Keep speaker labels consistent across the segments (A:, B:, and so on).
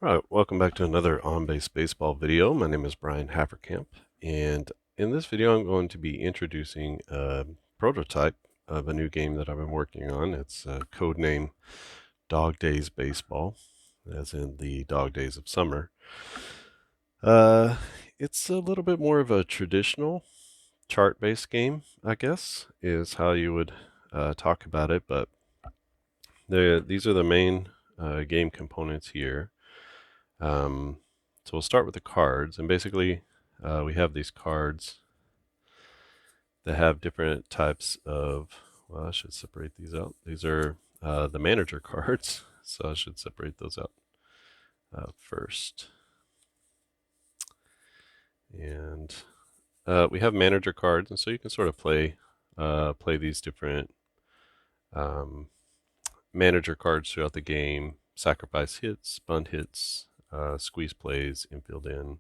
A: All right, welcome back to another on-base baseball video. My name is Brian Haverkamp, and in this video I'm going to be introducing a prototype of a new game that I've been working on. It's codename Dog Days Baseball, as in the dog days of summer. Uh, it's a little bit more of a traditional chart-based game, I guess, is how you would talk about it, but these are the main game components here. So we'll start with the cards, and basically we have these cards that have different types of, well, I should separate these out. These are the manager cards, so I should separate those out first. And we have manager cards, and so you can sort of play these different manager cards throughout the game: sacrifice hits, bunt hits, squeeze plays, infield in,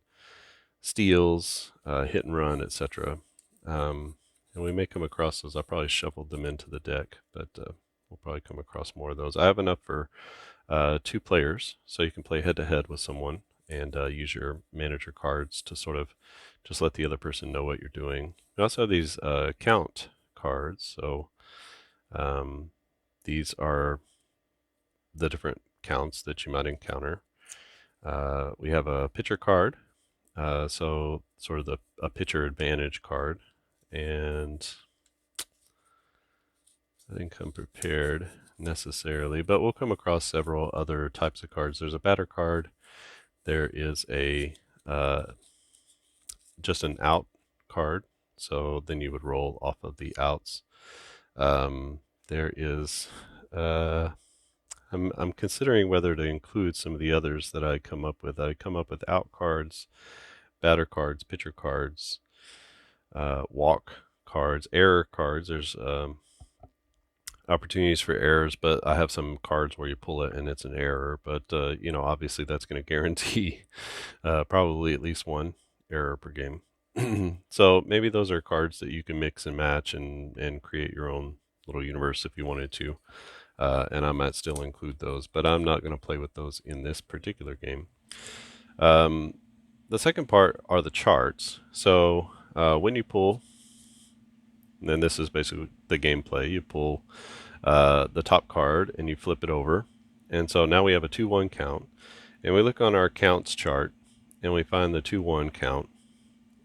A: steals, hit and run, etc. And we may come across those. I probably shuffled them into the deck, but we'll probably come across more of those. I have enough for 2 players, so you can play head-to-head with someone and use your manager cards to sort of just let the other person know what you're doing. We also have these count cards, so these are the different counts that you might encounter. We have a pitcher card, so sort of a pitcher advantage card, and I didn't come prepared necessarily, but we'll come across several other types of cards. There's a batter card. There is a just an out card, so then you would roll off of the outs. There is I'm considering whether to include some of the others that I come up with. I come up with out cards, batter cards, pitcher cards, walk cards, error cards. There's opportunities for errors, but I have some cards where you pull it and it's an error. But obviously that's going to guarantee probably at least one error per game. So maybe those are cards that you can mix and match and create your own little universe if you wanted to. And I might still include those, but I'm not going to play with those in this particular game. The second part are the charts. So when you pull, and then this is basically the gameplay, you pull the top card and you flip it over. And so now we have a 2-1 count. And we look on our counts chart and we find the 2-1 count.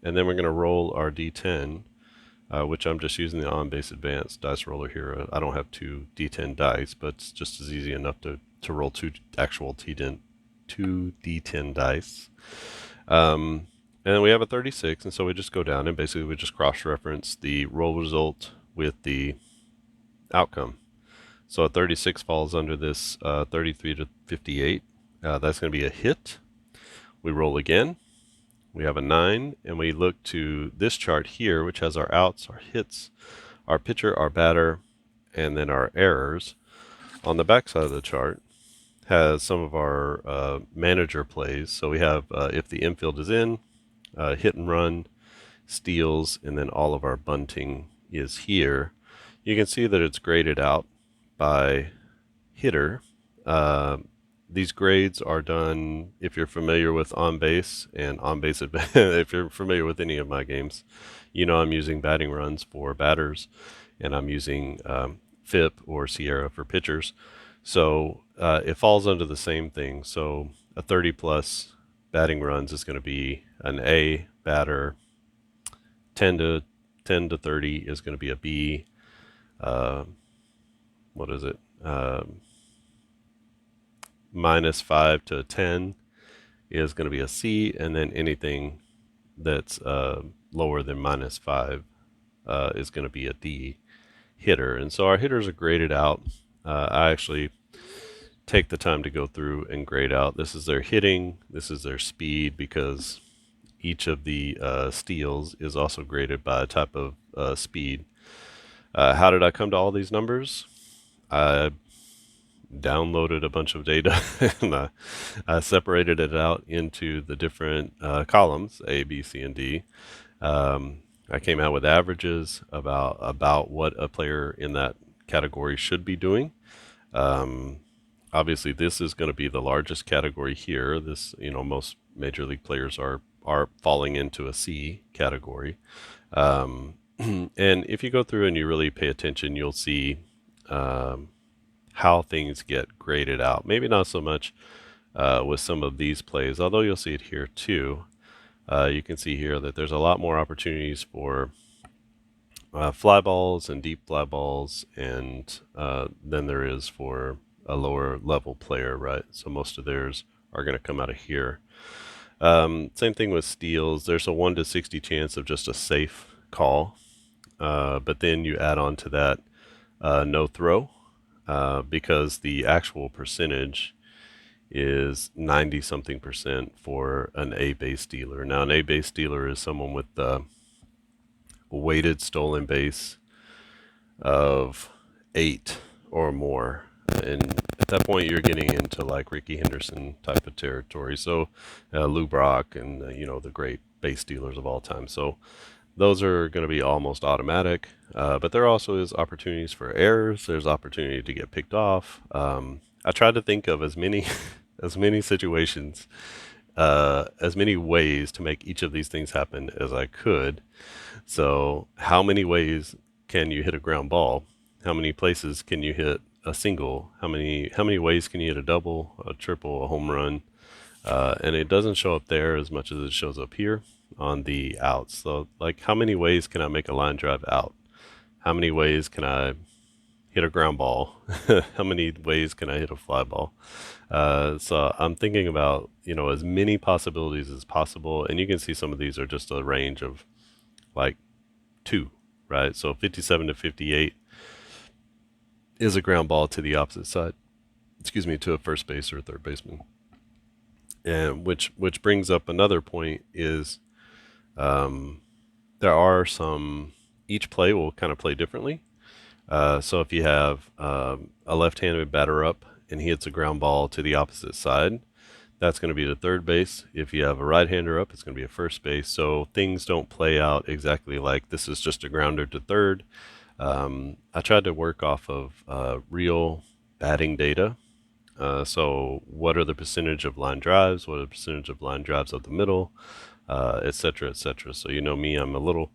A: And then we're going to roll our D10, which I'm just using the on-base advanced dice roller here. I don't have 2 D10 dice, but it's just as easy enough to roll 2 actual 2 D10 dice. And then we have a 36, and so we just go down and basically we just cross-reference the roll result with the outcome. So a 36 falls under this 33 to 58. That's going to be a hit. We roll again. We have a 9, and we look to this chart here, which has our outs, our hits, our pitcher, our batter, and then our errors. On the back side of the chart has some of our manager plays. So we have if the infield is in, hit and run, steals, and then all of our bunting is here. You can see that it's graded out by hitter. These grades are done, if you're familiar with on-base and on-base if you're familiar with any of my games, you know I'm using batting runs for batters, and I'm using FIP or Sierra for pitchers. So it falls under the same thing. So a 30 plus batting runs is going to be an A batter. 10 to 30 is going to be a B. What is it? -5 to 10 is going to be a C, and then anything that's lower than -5 is going to be a D hitter. And so our hitters are graded out. I actually take the time to go through and grade out. This is their hitting, this is their speed, because each of the steals is also graded by a type of speed. How did I come to all these numbers? I downloaded a bunch of data and I separated it out into the different columns, A, B, C, and D. I came out with averages about what a player in that category should be doing. Obviously, this is going to be the largest category here. This, most major league players are falling into a C category. And if you go through and you really pay attention, you'll see um, how things get graded out. Maybe not so much with some of these plays, although you'll see it here too. You can see here that there's a lot more opportunities for fly balls and deep fly balls, and than there is for a lower level player, right? So most of theirs are going to come out of here. Same thing with steals. There's a 1 to 60 chance of just a safe call, but then you add on to that no throw, because the actual percentage is 90 something percent for an A base dealer. Now, an A base dealer is someone with the weighted stolen base of 8 or more. And at that point, you're getting into like Ricky Henderson type of territory. So, Lou Brock and, the great base dealers of all time. So, those are going to be almost automatic. But there also is opportunities for errors. There's opportunity to get picked off. I tried to think of as many as many situations, as many ways to make each of these things happen as I could. So, how many ways can you hit a ground ball? How many places can you hit a single? How many ways can you hit a double, a triple, a home run? And it doesn't show up there as much as it shows up here on the outs. So, like, how many ways can I make a line drive out? How many ways can I hit a ground ball? How many ways can I hit a fly ball? So I'm thinking about, as many possibilities as possible. And you can see some of these are just a range of like 2, right? So 57 to 58 is a ground ball to the opposite side. Excuse me, to a first base or a third baseman. And which brings up another point is um, there are some, each play will kind of play differently. So if you have a left-handed batter up and he hits a ground ball to the opposite side, that's going to be the third base. If you have a right-hander up, it's going to be a first base. So things don't play out exactly like this is just a grounder to third. I tried to work off of real batting data. So what are the percentage of line drives? What are the percentage of line drives up the middle? Et cetera, et cetera. So you know me, I'm a little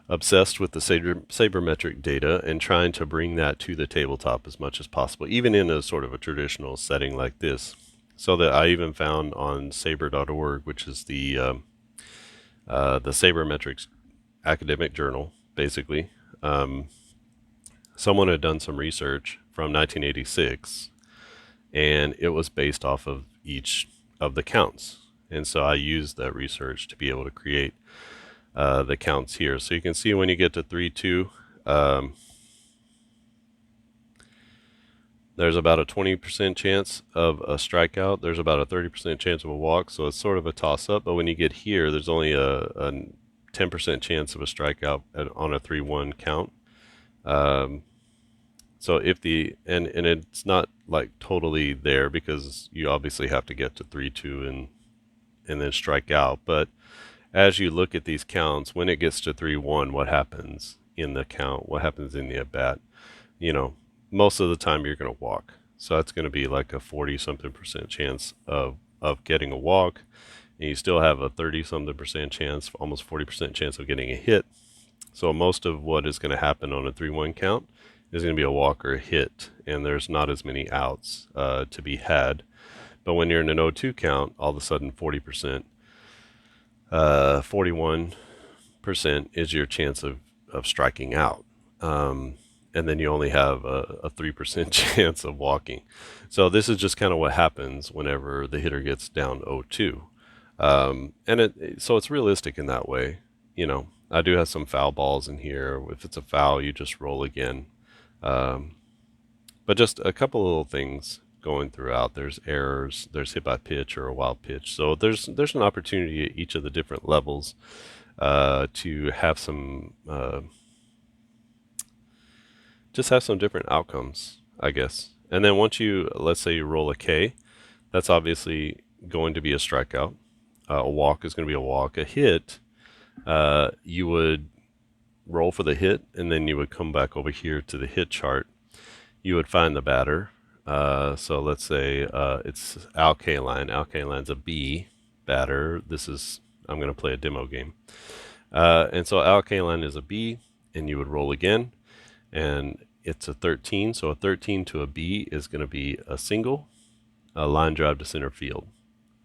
A: obsessed with the sabermetric data and trying to bring that to the tabletop as much as possible, even in a sort of a traditional setting like this. So that I even found on saber.org, which is the Sabermetrics academic journal, basically. Someone had done some research from 1986, and it was based off of each of the counts. And so I used that research to be able to create the counts here. So you can see when you get to 3-2, there's about a 20% chance of a strikeout. There's about a 30% chance of a walk. So it's sort of a toss up. But when you get here, there's only a 10% chance of a strikeout on a 3-1 count. So if and it's not like totally there because you obviously have to get to 3-2 and then strike out. But as you look at these counts, when it gets to 3-1, what happens in the count? What happens in the at bat? Most of the time you're going to walk. So that's going to be like a 40-something% chance of getting a walk. And you still have a 30-something% chance, almost 40% chance of getting a hit. So most of what is going to happen on a 3-1 count is going to be a walk or a hit, and there's not as many outs to be had. But when you're in an 0-2 count, all of a sudden 40%, 41% is your chance of striking out. And then you only have a 3% chance of walking. So this is just kind of what happens whenever the hitter gets down 0-2. So it's realistic in that way. I do have some foul balls in here. If it's a foul, you just roll again. But just a couple little things going throughout. There's errors, there's hit by pitch or a wild pitch. So there's an opportunity at each of the different levels to have some just have some different outcomes, I guess. And then once let's say you roll a K, that's obviously going to be a strikeout. A walk is going to be a walk. A hit, you would roll for the hit, and then you would come back over here to the hit chart. You would find the batter. So let's say it's Al Kaline. Al Kaline's a B batter. I'm going to play a demo game. And so Al Kaline is a B, and you would roll again, and it's a 13. So a 13 to a B is going to be a single, a line drive to center field.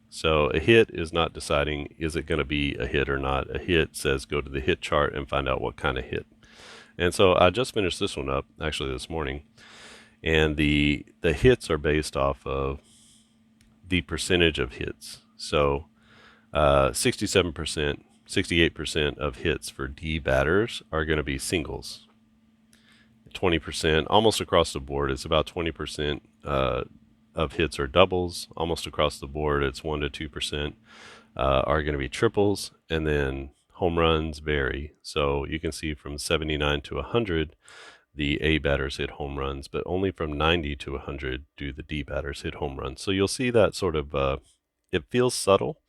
A: So a hit is not deciding is it going to be a hit or not. A hit says go to the hit chart and find out what kind of hit. And so I just finished this one up actually this morning, and the hits are based off of the percentage of hits. So 67%, 68% of hits for D batters are going to be singles. 20%, almost across the board, it's about 20% of hits are doubles. Almost across the board, it's 1 to 2% are going to be triples, and then home runs vary. So you can see from 79 to 100, the A batters hit home runs, but only from 90 to 100 do the D batters hit home runs. So you'll see that sort of, it feels subtle,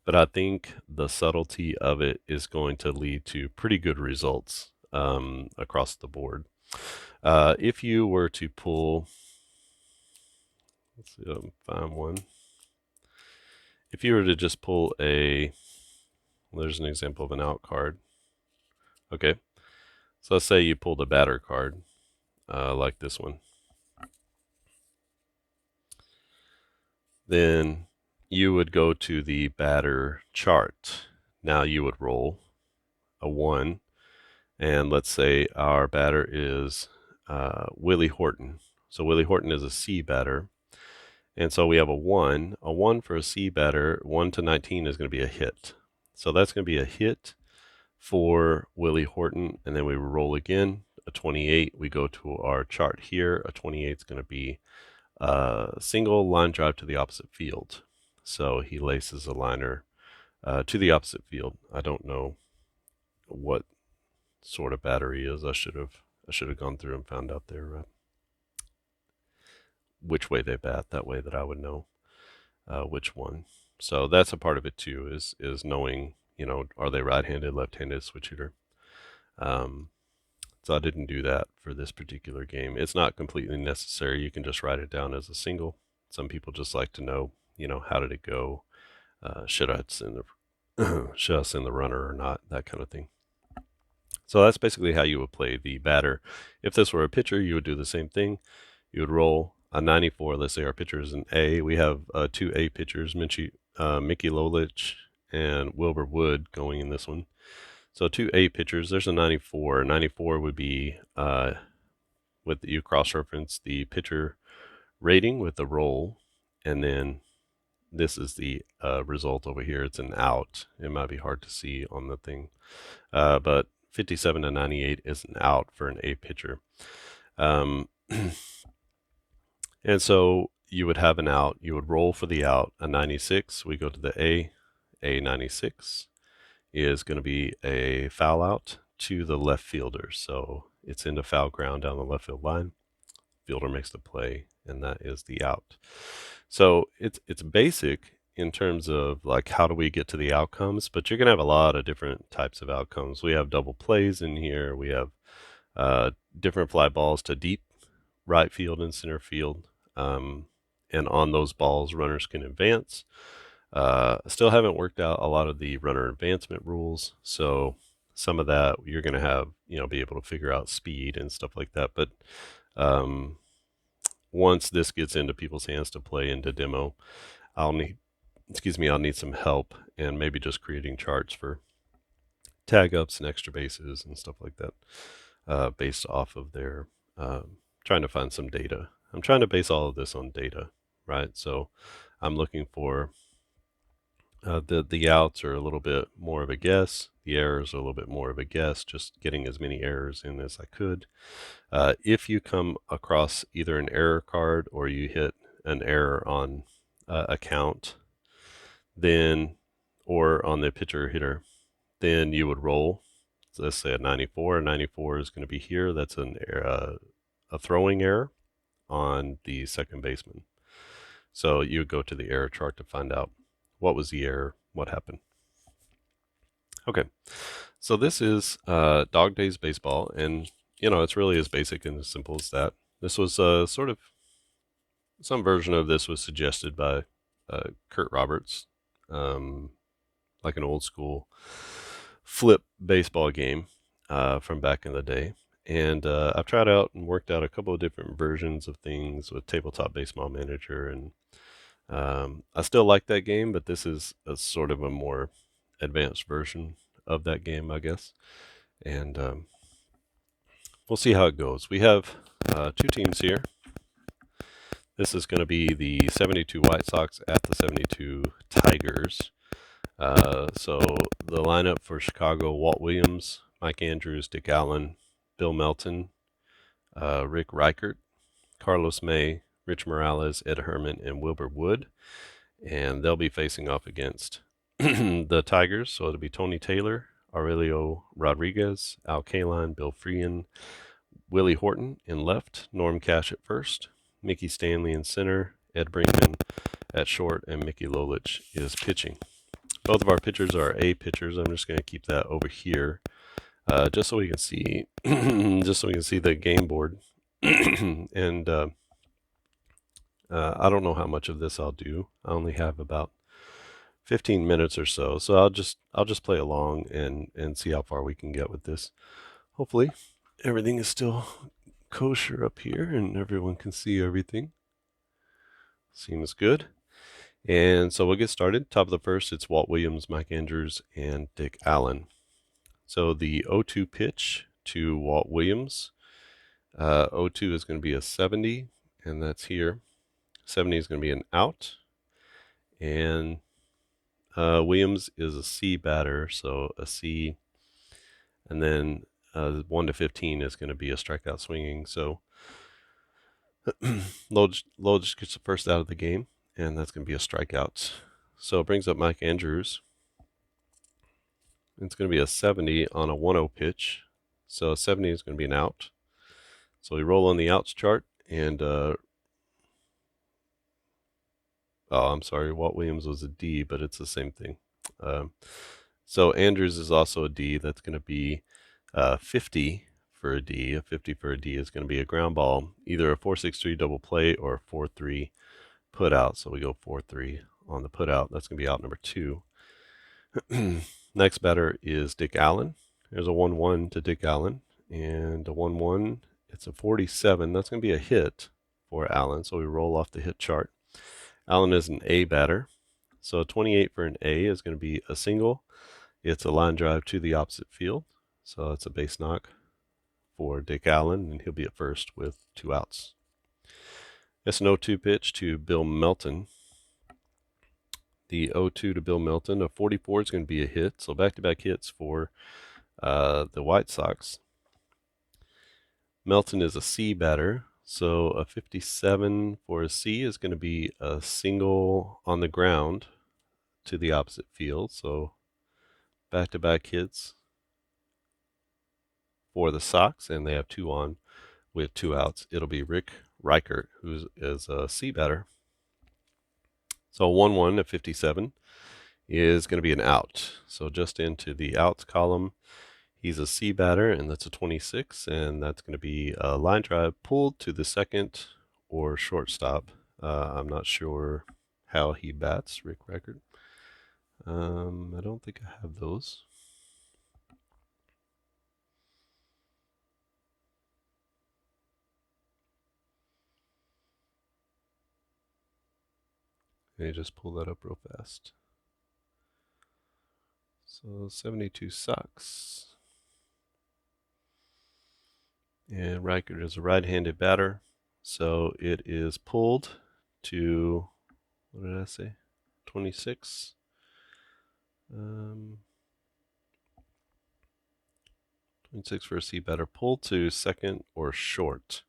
A: but I think the subtlety of it is going to lead to pretty good results across the board. If you were to pull, let's see if I can find one. If you were to just pull there's an example of an out card. Okay, so let's say you pulled a batter card like this one. Then you would go to the batter chart. Now you would roll a 1, and let's say our batter is Willie Horton. So Willie Horton is a C batter, and so we have a 1. A 1 for a C batter, 1 to 19 is going to be a hit. So that's going to be a hit for Willie Horton, and then we roll again. A 28, we go to our chart here. A 28 is going to be a single line drive to the opposite field. So he laces a liner to the opposite field. I don't know what sort of battery is. I should have gone through and found out their which way they bat. That way that I would know which one. So that's a part of it too. Is knowing, are they right-handed, left-handed, switch hitter. So I didn't do that for this particular game. It's not completely necessary. You can just write it down as a single. Some people just like to know, how did it go? Should I send the runner or not? That kind of thing. So that's basically how you would play the batter. If this were a pitcher, you would do the same thing. You would roll a 94. Let's say our pitcher is an A. We have 2 A pitchers, Mickey Lolich and Wilbur Wood going in this one. So 2 A pitchers, there's a 94. 94 would be, you cross-reference the pitcher rating with the roll, and then this is the result over here. It's an out. It might be hard to see on the thing, but 57 to 98 is an out for an A pitcher. And so you would have an out. You would roll for the out, a 96. We go to the A 96 is going to be a foul out to the left fielder. So it's into foul ground down the left field line. Fielder makes the play, and that is the out. So it's basic in terms of like how do we get to the outcomes, but you're going to have a lot of different types of outcomes. We have double plays in here. We have different fly balls to deep right field and center field. And on those balls, runners can advance. Still haven't worked out a lot of the runner advancement rules. So some of that you're going to have, be able to figure out speed and stuff like that. But once this gets into people's hands to play into demo, I'll need some help and maybe just creating charts for tag ups and extra bases and stuff like that, based off of their, trying to find some data. I'm trying to base all of this on data, right? So I'm looking for the outs are a little bit more of a guess. The errors are a little bit more of a guess, just getting as many errors in as I could. If you come across either an error card or you hit an error on a count, then, or on the pitcher hitter, then you would roll. So let's say a 94. A 94 is going to be here. That's a throwing error on the second baseman. So you would go to the error chart to find out what was the error, what happened. Okay, so this is Dog Days Baseball, and it's really as basic and as simple as that. This was sort of Some version of this was suggested by Kurt Roberts, like an old school flip baseball game from back in the day. And I've tried out and worked out a couple of different versions of things with Tabletop Baseball Manager, and I still like that game, but this is a sort of a more advanced version of that game, I guess. And we'll see how it goes. We have two teams here. This is going to be the 72 White Sox at the 72 Tigers. So the lineup for Chicago: Walt Williams, Mike Andrews, Dick Allen, Bill Melton, Rick Reichert, Carlos May, Rich Morales, Ed Herman, and Wilbur Wood. And they'll be facing off against the Tigers. So it'll be Tony Taylor, Aurelio Rodriguez, Al Kaline, Bill Freehan, Willie Horton in left, Norm Cash at first, Mickey Stanley in center, Ed Brinkman at short, and Mickey Lolich is pitching. Both of our pitchers are A pitchers. I'm just going to keep that over here, just so we can see, just so we can see the game board. And I don't know how much of this I'll do. I only have about 15 minutes or so, so I'll just play along and see how far we can get with this. Hopefully, everything is still kosher up here and everyone can see everything. Seems good. And so we'll get started. Top of the first, it's Walt Williams, Mike Andrews, and Dick Allen. So the 0-2 pitch to Walt Williams. 0-2 is going to be a 70, and that's here. 70 is going to be an out. And Williams is a C batter, so a C. And then 1 to 15 is going to be a strikeout swinging. So Lolich gets the first out of the game, and that's going to be a strikeout. So it brings up Mike Andrews. It's going to be a 70 on a 1-0 pitch. So 70 is going to be an out. So we roll on the outs chart, and I'm sorry, Walt Williams was a D, but it's the same thing. So Andrews is also a D. That's going to be 50 for a D. A 50 for a D is going to be a ground ball, either a 4-6-3 double play or a 4-3 put out. So we go 4-3 on the put out. That's going to be out number 2. Next batter is Dick Allen. There's a 1-1 to Dick Allen, and a 1-1. It's a 47. That's going to be a hit for Allen. So we roll off the hit chart. Allen is an A batter. So a 28 for an A is going to be a single. It's a line drive to the opposite field. So it's a base knock for Dick Allen, and he'll be at first with 2 outs. It's an 0-2 pitch to Bill Melton. The 0-2 to Bill Melton. A 44 is going to be a hit. So back-to-back hits for the White Sox. Melton is a C batter. So a 57 for a C is going to be a single on the ground to the opposite field. So back-to-back hits for the Sox, and they have 2 on with 2 outs. It'll be Rick Reichert, who is a C batter. So 1-1 at 57 is going to be an out. So just into the outs column, he's a C batter, and that's a 26, and that's going to be a line drive pulled to the second or shortstop. I'm not sure how he bats, Rick Reichert. I don't think I have those. Let me just pull that up real fast. So 72 sucks. And Reichert is a right-handed batter. So it is pulled to, what did I say? 26. 26 for a C batter. Pulled to second or short.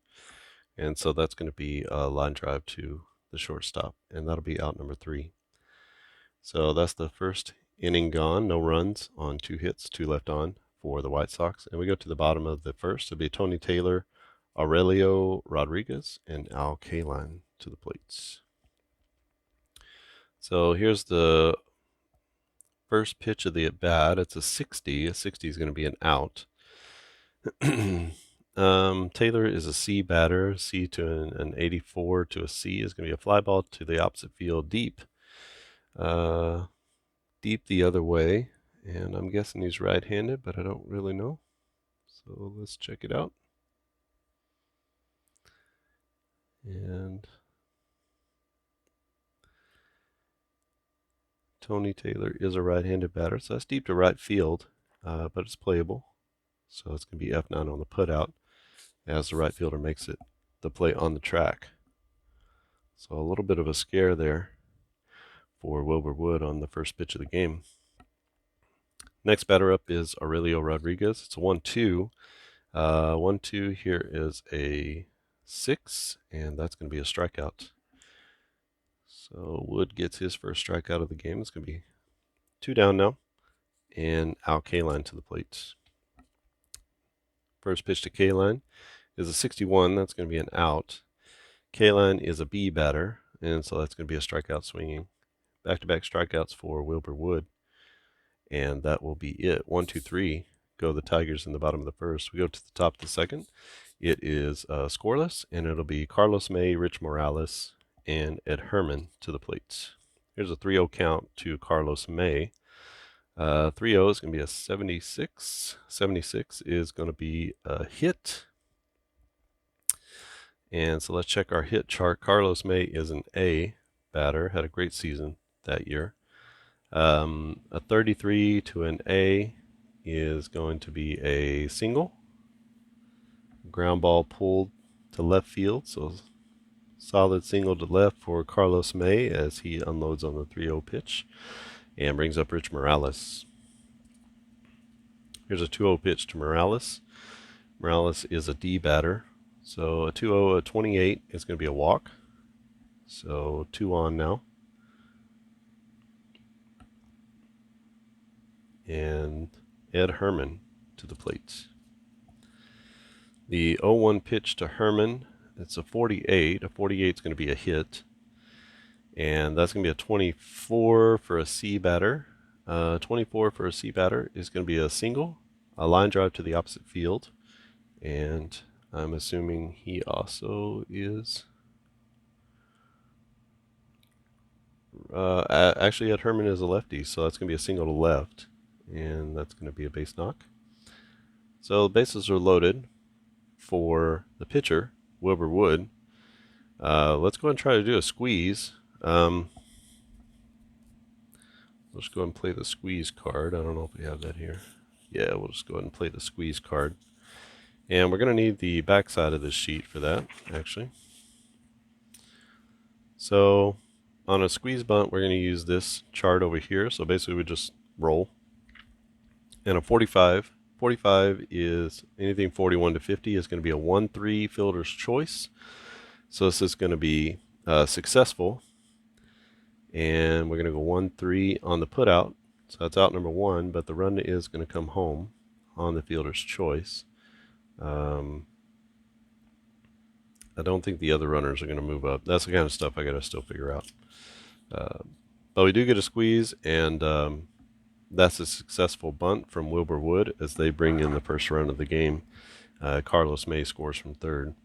A: And so that's going to be a line drive to the shortstop. And that'll be out number 3. So that's the first inning gone. No runs on 2 hits, 2 left on for the White Sox. And we go to the bottom of the first. It'll be Tony Taylor, Aurelio Rodriguez, and Al Kaline to the plates. So here's the first pitch of the at bat. It's a 60. A 60 is going to be an out. Taylor is a C batter. C to an 84 to a C is going to be a fly ball to the opposite field deep. Deep the other way. And I'm guessing he's right-handed, but I don't really know. So let's check it out. And Tony Taylor is a right-handed batter, so that's deep to right field, but it's playable. So it's going to be F9 on the putout as the right fielder makes it the play on the track. So a little bit of a scare there for Wilbur Wood on the first pitch of the game. Next batter up is Aurelio Rodriguez. It's a 1-2. 1-2 here is a 6, and that's going to be a strikeout. So Wood gets his first strikeout of the game. It's going to be 2 down now, and Al Kaline to the plate. First pitch to Kaline is a 61. That's going to be an out. Kaline is a B batter, and so that's going to be a strikeout swinging. Back-to-back strikeouts for Wilbur Wood, and that will be it. 1, 2, 3 go the Tigers in the bottom of the first. We go to the top of the second. It is scoreless, and it'll be Carlos May, Rich Morales, and Ed Herman to the plates. Here's a 3-0 count to Carlos May. 3-0 is going to be a 76. 76 is going to be a hit. And so let's check our hit chart. Carlos May is an A batter, had a great season that year. A 33 to an A is going to be a single. Ground ball pulled to left field, so solid single to left for Carlos May as he unloads on the 3-0 pitch and brings up Rich Morales. Here's a 2-0 pitch to Morales. Morales is a D batter, so a 2-0, a 28 is going to be a walk. So 2 on now. And Ed Herman to the plate. The 0-1 pitch to Herman, it's a 48. A 48 is going to be a hit. And that's going to be a 24 for a C batter. 24 for a C batter is going to be a single, a line drive to the opposite field. And I'm assuming he also is... actually, Ed Herman is a lefty, so that's going to be a single to left. And that's going to be a base knock. So the bases are loaded for the pitcher, Wilbur Wood. Let's go ahead and try to do a squeeze. Let's go ahead and play the squeeze card. I don't know if we have that here. Yeah, we'll just go ahead and play the squeeze card. And we're going to need the back side of this sheet for that, actually. So on a squeeze bunt, we're going to use this chart over here. So basically we just roll. And a 45. 45 is anything 41 to 50 is going to be a 1-3 fielder's choice. So this is going to be successful. And we're going to go 1-3 on the putout. So that's out number 1, but the run is going to come home on the fielder's choice. I don't think the other runners are going to move up. That's the kind of stuff I got to still figure out. But we do get a squeeze, and that's a successful bunt from Wilbur Wood as they bring in the first run of the game. Carlos May scores from third.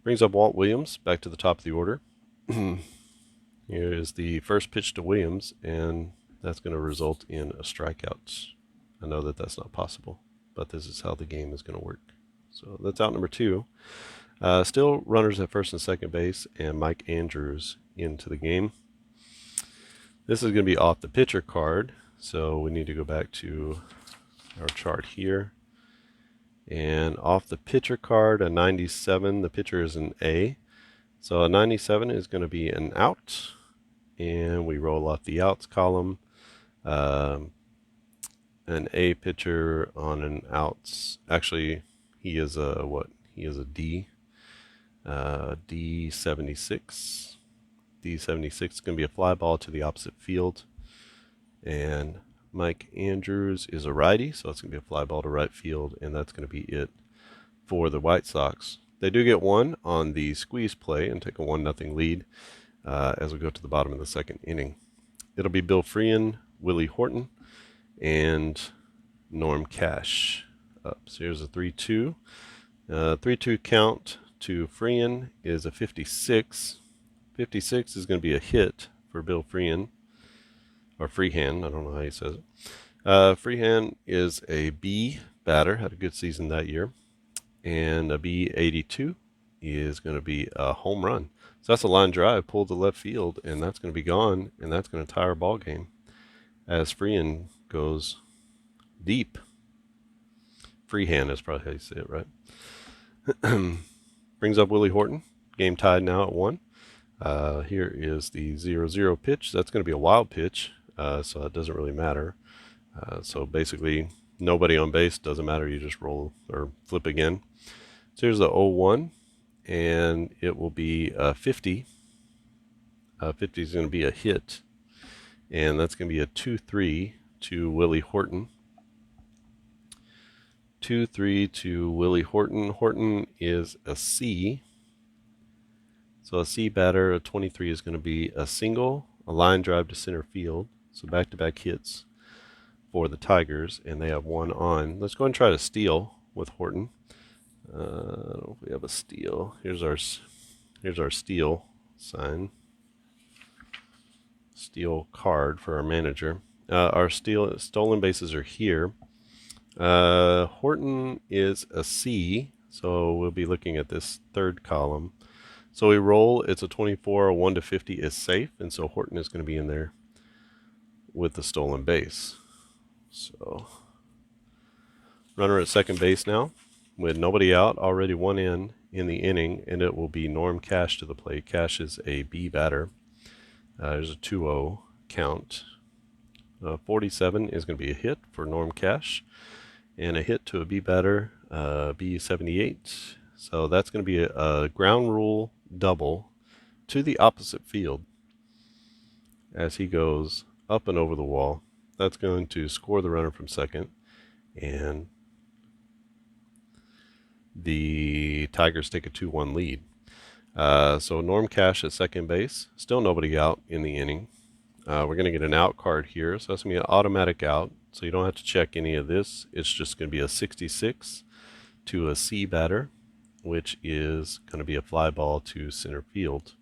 A: Brings up Walt Williams back to the top of the order. Here is the first pitch to Williams, and that's going to result in a strikeout. I know that that's not possible, but this is how the game is going to work. So that's out number 2. Still runners at first and second base, and Mike Andrews into the game. This is going to be off the pitcher card. So we need to go back to our chart here. And off the pitcher card, a 97, the pitcher is an A. So a 97 is going to be an out. And we roll off the outs column. An A pitcher on an outs. Actually, he is a what? He is a D. D76. D76 is going to be a fly ball to the opposite field. And Mike Andrews is a righty, so it's going to be a fly ball to right field, and that's going to be it for the White Sox. They do get one on the squeeze play and take a 1-0 lead as we go to the bottom of the second inning. It'll be Bill Freehan, Willie Horton, and Norm Cash up. So here's a 3-2. 3-2 count to Freehan is a 56. 56 is going to be a hit for Bill Freehan, or Freehan, I don't know how he says it. Freehan is a B batter, had a good season that year, and a B82 is going to be a home run. So that's a line drive, pulled to left field, and that's going to be gone, and that's going to tie our ball game as Freehan goes deep. Freehan is probably how you say it, right? Brings up Willie Horton. Game tied now at 1. Here is the 0-0 pitch. That's going to be a wild pitch, so it doesn't really matter. So basically, nobody on base, doesn't matter. You just roll or flip again. So here's the 0-1, and it will be 50. 50 is going to be a hit, and that's going to be a 2-3 to Willie Horton. 2-3 to Willie Horton. Horton is a C. So a C batter, a 23 is going to be a single, a line drive to center field. So back-to-back hits for the Tigers, and they have one on. Let's go and try to steal with Horton. I don't know if we have a steal. Here's our steal sign. Steal card for our manager. Our stolen bases are here. Horton is a C, so we'll be looking at this third column. So we roll, it's a 24, a 1 to 50 is safe, and so Horton is going to be in there with the stolen base. So runner at second base now with nobody out, already one in the inning, and it will be Norm Cash to the plate. Cash is a B batter. There's a 2-0 count. 47 is going to be a hit for Norm Cash, and a hit to a B batter, B78. So that's going to be a ground rule double to the opposite field as he goes up and over the wall. That's going to score the runner from second, and the Tigers take a 2-1 lead. So Norm Cash at second base, still nobody out in the inning. We're going to get an out card here, so that's going to be an automatic out, so you don't have to check any of this. It's just going to be a 66 to a C batter, which is going to be a fly ball to center field.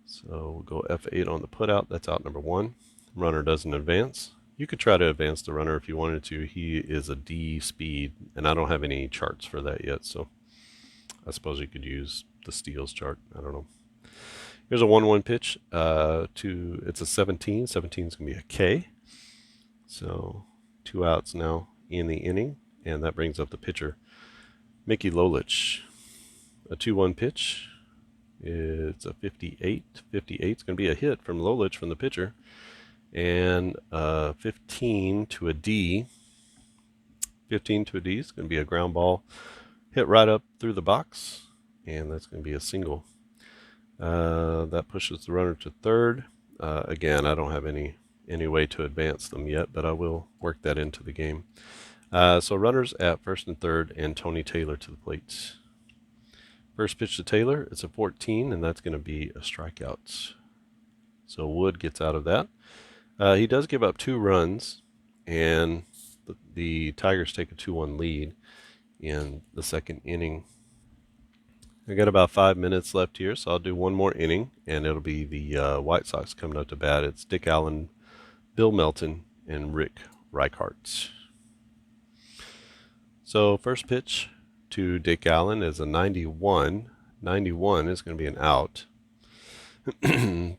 A: So we'll go F8 on the putout. That's out number 1. Runner doesn't advance. You could try to advance the runner if you wanted to. He is a D speed, and I don't have any charts for that yet, so I suppose you could use the steals chart. I don't know. Here's a 1-1 pitch. It's a 17. 17 is going to be a K. So 2 outs now in the inning, and that brings up the pitcher, Mickey Lolich. A 2-1 pitch. It's a 58. 58 is going to be a hit from Lolich from the pitcher. And 15 to a D. 15 to a D is going to be a ground ball hit right up through the box, and that's going to be a single. That pushes the runner to third. Again, I don't have any way to advance them yet, but I will work that into the game. So runners at first and third, and Tony Taylor to the plate. First pitch to Taylor, it's a 14, and that's going to be a strikeout. So Wood gets out of that. He does give up 2 runs, and the Tigers take a 2-1 lead in the second inning. I got about 5 minutes left here, so I'll do one more inning, and it'll be the White Sox coming up to bat. It's Dick Allen, Bill Melton, and Rick Reichart. So first pitch to Dick Allen is a 91. 91 is going to be an out.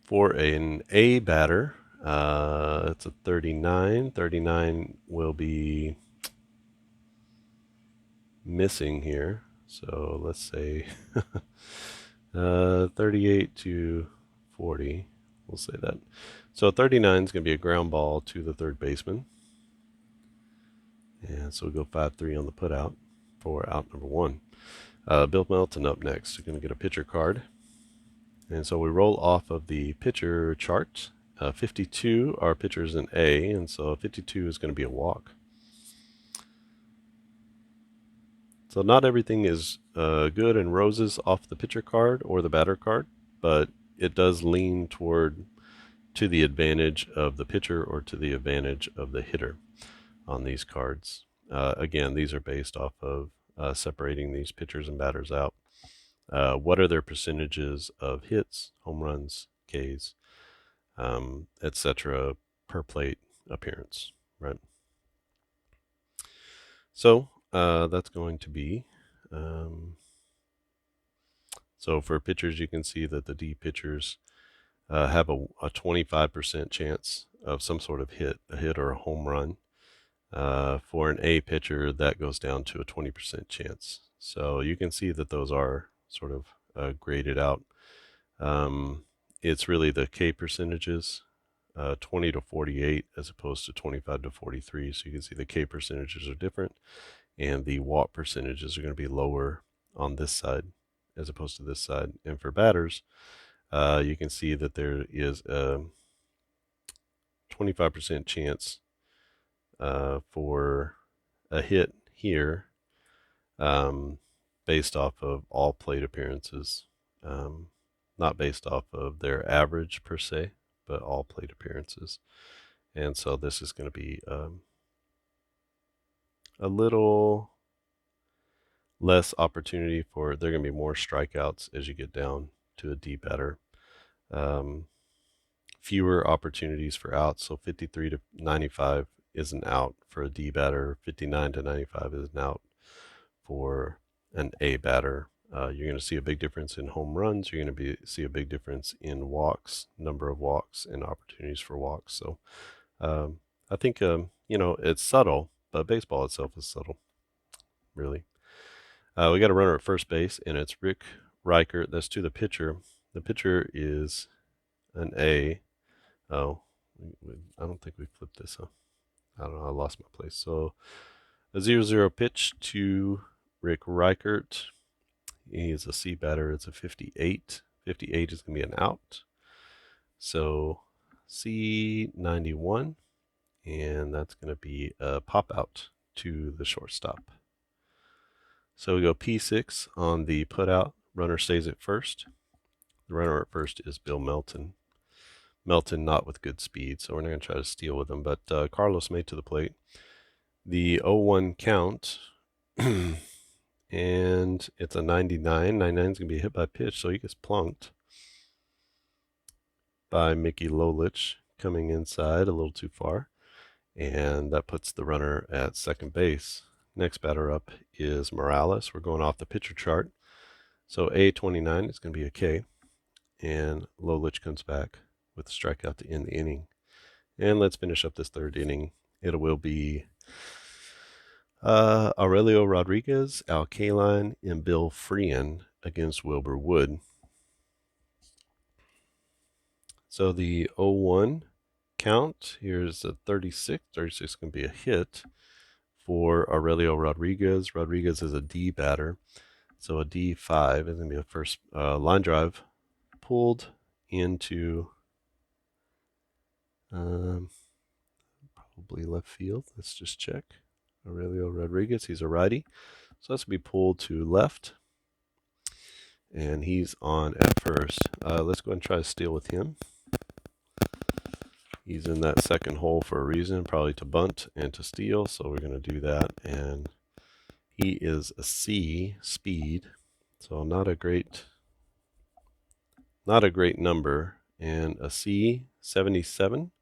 A: For an A batter, it's a 39. 39 will be missing here. So let's say 38 to 40. We'll say that. So 39 is going to be a ground ball to the third baseman. And so we'll go 5-3 on the putout for out number 1. Bill Melton up next. We're going to get a pitcher card. And so we roll off of the pitcher chart. 52, our pitcher is an A, and so 52 is going to be a walk. So not everything is good and roses off the pitcher card or the batter card, but it does lean toward to the advantage of the pitcher or to the advantage of the hitter on these cards. Again, these are based off of separating these pitchers and batters out. What are their percentages of hits, home runs, Ks, etc. per plate appearance, right? So that's going to be, so for pitchers, you can see that the D pitchers have a 25% chance of some sort of hit, a hit or a home run. For an A pitcher, that goes down to a 20% chance. So you can see that those are sort of graded out. It's really the K percentages, 20 to 48 as opposed to 25 to 43. So you can see the K percentages are different, and the walk percentages are going to be lower on this side as opposed to this side. And for batters, you can see that there is a 25% chance for a hit here, based off of all plate appearances, not based off of their average per se, but all plate appearances. And so this is going to be a little less opportunity for, there are going to be more strikeouts as you get down to a D batter. Fewer opportunities for outs, so 53 to 95 is an out for a D batter, 59 to 95 is an out for an A batter. You're going to see a big difference in home runs. You're going to see a big difference in walks, number of walks, and opportunities for walks. So I think, it's subtle, but baseball itself is subtle, really. We got a runner at first base, and it's Rick Reichert. That's to the pitcher. The pitcher is an A. Oh, I don't think we flipped this, huh? I don't know. I lost my place. So a 0-0 pitch to Rick Reichert. He is a C batter. It's a 58. 58 is going to be an out. So C91, and that's going to be a pop out to the shortstop. So we go P6 on the put out. Runner stays at first. The runner at first is Bill Melton. Melton not with good speed, so we're not going to try to steal with him, but Carlos made to the plate. The 0-1 count, and it's a 99. 99 is going to be a hit by pitch, so he gets plunked by Mickey Lolich coming inside a little too far, and that puts the runner at second base. Next batter up is Morales. We're going off the pitcher chart. So A29 is going to be a K, and Lolich comes back with a strikeout to end the inning. And let's finish up this third inning. It will be Aurelio Rodriguez, Al Kaline, and Bill Freehan against Wilbur Wood. So the 0-1 count, here's a 36. 36 is going to be a hit for Aurelio Rodriguez. Rodriguez is a D batter. So a D5 is going to be a first line drive pulled into probably left field. Let's just check. Aurelio Rodriguez, he's a righty. So that's going to be pulled to left. And he's on at first. Let's go ahead and try to steal with him. He's in that second hole for a reason, probably to bunt and to steal. So we're going to do that. And he is a C speed. So not a great number. And a C 77.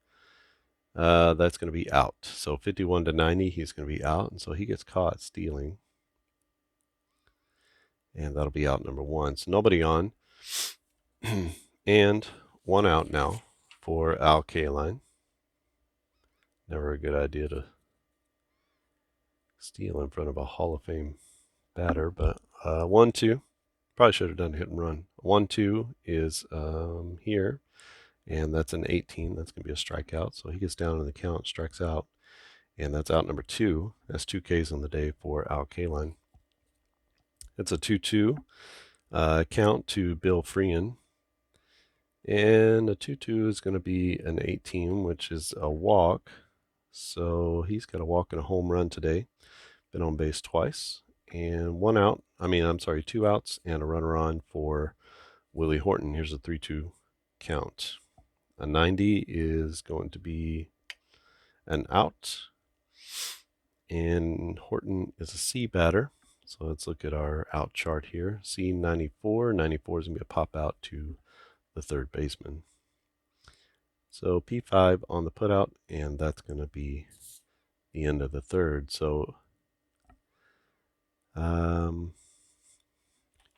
A: That's going to be out. So 51 to 90, he's going to be out. And so he gets caught stealing. And that'll be out number 1. So nobody on. And 1 out now for Al Kaline. Never a good idea to steal in front of a Hall of Fame batter. But 1-2. Probably should have done a hit and run. 1-2 is here. And that's an 18. That's going to be a strikeout. So he gets down in the count, strikes out. And that's out number 2. That's 2 Ks on the day for Al Kaline. It's a 2-2 count to Bill Freehan. And a 2-2 is going to be an 18, which is a walk. So he's got a walk and a home run today. Been on base twice. And 2 outs and a runner on for Willie Horton. Here's a 3-2 count. A 90 is going to be an out. And Horton is a C batter. So let's look at our out chart here. C94. 94 is going to be a pop out to the third baseman. So P5 on the put out, and that's going to be the end of the third. So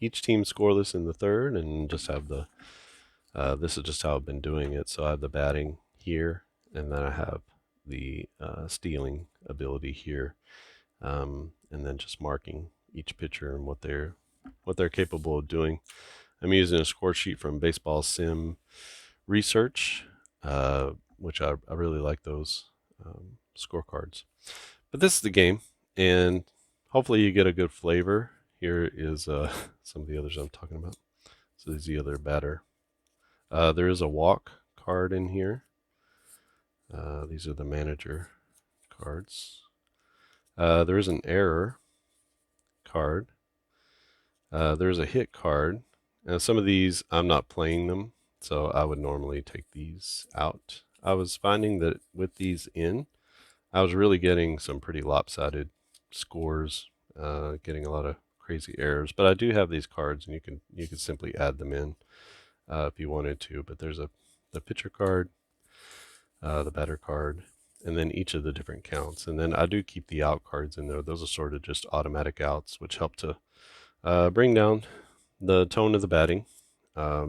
A: each team scoreless in the third, and just have the this is just how I've been doing it. So I have the batting here, and then I have the stealing ability here, and then just marking each pitcher and what they're capable of doing. I'm using a score sheet from Baseball Sim Research, which I really like those scorecards. But this is the game, and hopefully you get a good flavor. Here is some of the others I'm talking about. So this is the other batter. There is a walk card in here. These are the manager cards. There is an error card. There's a hit card. Some of these, I'm not playing them, so I would normally take these out. I was finding that with these in, I was really getting some pretty lopsided scores, getting a lot of crazy errors. But I do have these cards, and you can simply add them in if you wanted to. But there's the pitcher card, the batter card, and then each of the different counts. And then I do keep the out cards in there. Those are sort of just automatic outs, which help to bring down the tone of the batting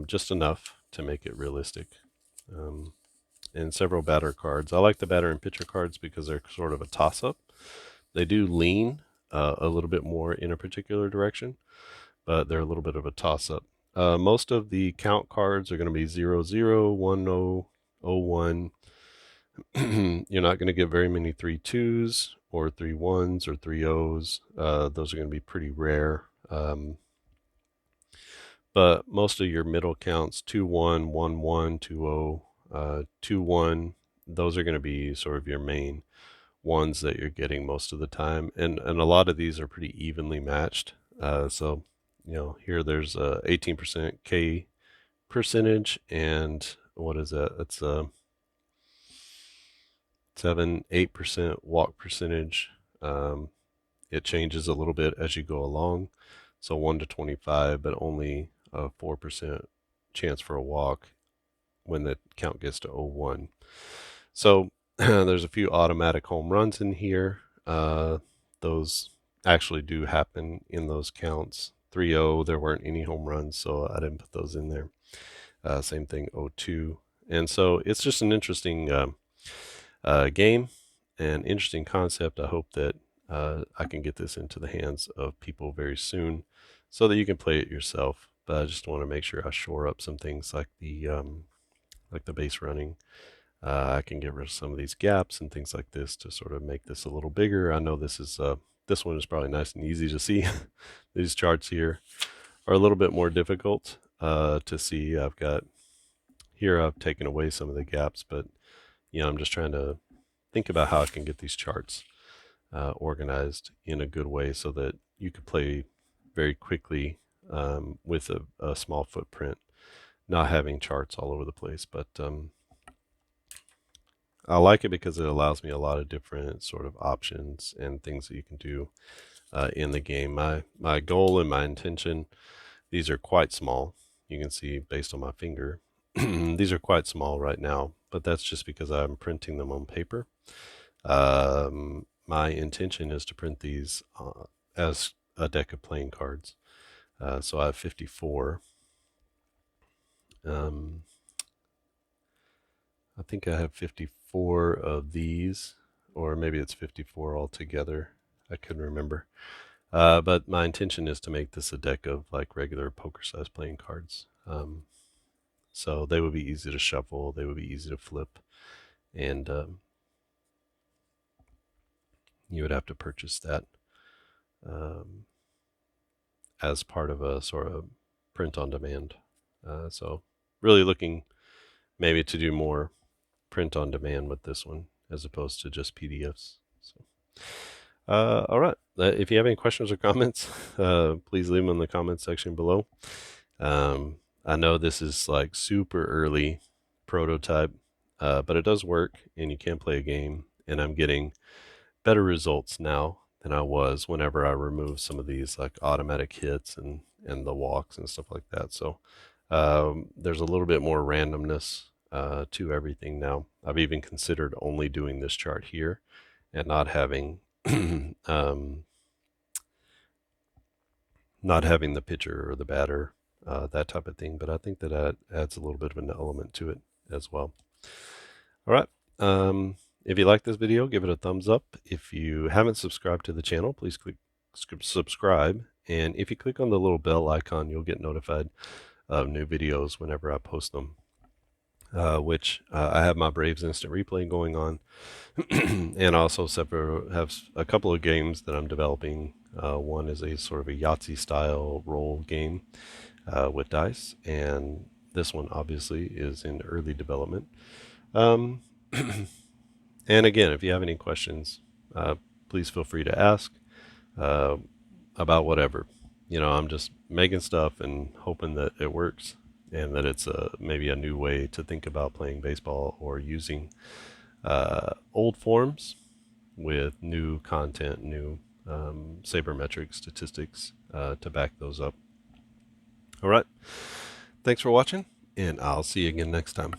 A: just enough to make it realistic. And several batter cards. I like the batter and pitcher cards because they're sort of a toss-up. They do lean a little bit more in a particular direction, but they're a little bit of a toss-up. Most of the count cards are going to be 0, 0, 1, 0, 0, 1. You're not going to get very many 3 2s or 3 1s or 3 0s. Those are going to be pretty rare. But most of your middle counts, 2 1, 1 1, 2 0, 2 1, those are going to be sort of your main ones that you're getting most of the time. And a lot of these are pretty evenly matched. So, here there's 18% K percentage, and what is that? That's 8% walk percentage. It changes a little bit as you go along. So 1 to 25, but only a 4% chance for a walk when the count gets to 0-1. So there's a few automatic home runs in here. Those actually do happen in those counts. 3-0, there weren't any home runs, so I didn't put those in there. Same thing, 0-2. And so it's just an interesting game and interesting concept. I hope that I can get this into the hands of people very soon so that you can play it yourself. But I just want to make sure I shore up some things like the base running. I can get rid of some of these gaps and things like this to sort of make this a little bigger. I know this one is probably nice and easy to see. These charts here are a little bit more difficult to see. I've taken away some of the gaps, but I'm just trying to think about how I can get these charts organized in a good way so that you could play very quickly with a small footprint, not having charts all over the place. But I like it because it allows me a lot of different sort of options and things that you can do in the game. My goal and my intention, these are quite small. You can see based on my finger, these are quite small right now, but that's just because I'm printing them on paper. My intention is to print these as a deck of playing cards. So I have 54. I think I have 54 of these, or maybe it's 54 altogether. I couldn't remember. But my intention is to make this a deck of like regular poker size playing cards. So they would be easy to shuffle, they would be easy to flip, and you would have to purchase that as part of a sort of print on demand. So really looking maybe to do more print on demand with this one as opposed to just PDFs. So, all right. If you have any questions or comments, please leave them in the comments section below. I know this is like super early prototype, but it does work and you can play a game, and I'm getting better results now than I was whenever I removed some of these like automatic hits and the walks and stuff like that. So there's a little bit more randomness to everything now. I've even considered only doing this chart here and not having not having the pitcher or the batter, that type of thing. But I think that adds a little bit of an element to it as well. All right. If you like this video, give it a thumbs up. If you haven't subscribed to the channel, please click subscribe. And if you click on the little bell icon, you'll get notified of new videos whenever I post them. I have my Braves Instant Replay going on, and also have a couple of games that I'm developing. One is a sort of a Yahtzee style roll game with dice, and this one obviously is in early development. Um, and again, if you have any questions, please feel free to ask about whatever. I'm just making stuff and hoping that it works and that it's maybe a new way to think about playing baseball or using old forms with new content, new sabermetric statistics to back those up. All right. Thanks for watching, and I'll see you again next time.